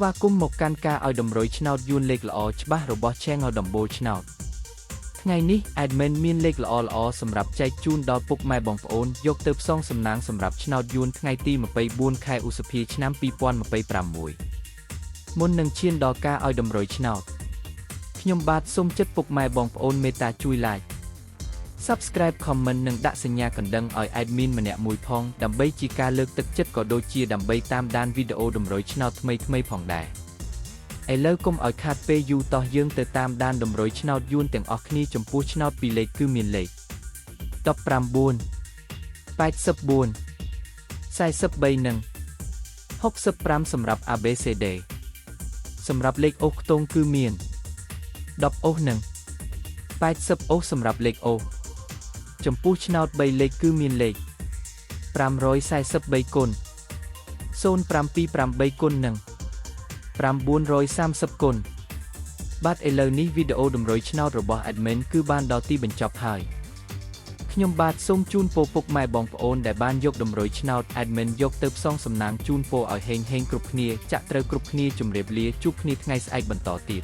ស្វាគមន៍មកកាន់ការឲ្យតម្រុយឆ្នោតយួនលេខល្អច្បាស់របស់ Channel ដំបូលឆ្នោតថ្ងៃនេះ Admin មានលេខល្អៗសម្រាប់ចែកជូនដល់ពុកម៉ែបងប្អូនយកទៅផ្សងសំណាងសម្រាប់ឆ្នោតយួនថ្ងៃទី24ខែឧសភាឆ្នាំ2026មុននឹងឈានដល់ការឲ្យតម្រុយឆ្នោតខ្ញុំបាទសូមចិត្តពុកម៉ែបងប្អូនមេត្តាជួយ Like Subscribe Comment និងដាក់សញ្ញាកណ្ដឹងឲ្យ Admin ម្នាក់មួយផងដើម្បីជាការលើកទឹកចិត្តក៏ដូចជាដើម្បីតាមដានវីដេអូតម្រុយឆ្នោតថ្មីៗផងដែរឥឡូវកុំឲ្យខាតពេលយូរតោះយើងទៅតាមដានតម្រុយឆ្នោតយួនទាំងអស់គ្នាចំពោះឆ្នោតពីរលេខគឺមានលេខ19 84 43និង65សម្រាប់ ABCD សម្រាប់លេខអូសខ្ទង់គឺមាន10អូសនិង80អូសសម្រាប់លេខអូសចំពោះឆ្នោត3លេខគឺមានលេខ543គុណ0728គុណនិង930គុណបាទឥឡូវនេះវីដេអូតម្រុយឆ្នោតរបស់ Admin គឺបានដល់ទីបញ្ចប់ហើយខ្ញុំបាទសូមជូនពរពុកម៉ែបងប្អូនដែលបានយកតម្រុយឆ្នោត Admin យកទៅផ្សងសំណាងជូនពរឲ្យហេងៗគ្រប់គ្នាចាក់ត្រូវគ្រប់គ្នាជម្រាបលាជួបគ្នាថ្ងៃស្អែកបន្តទៀត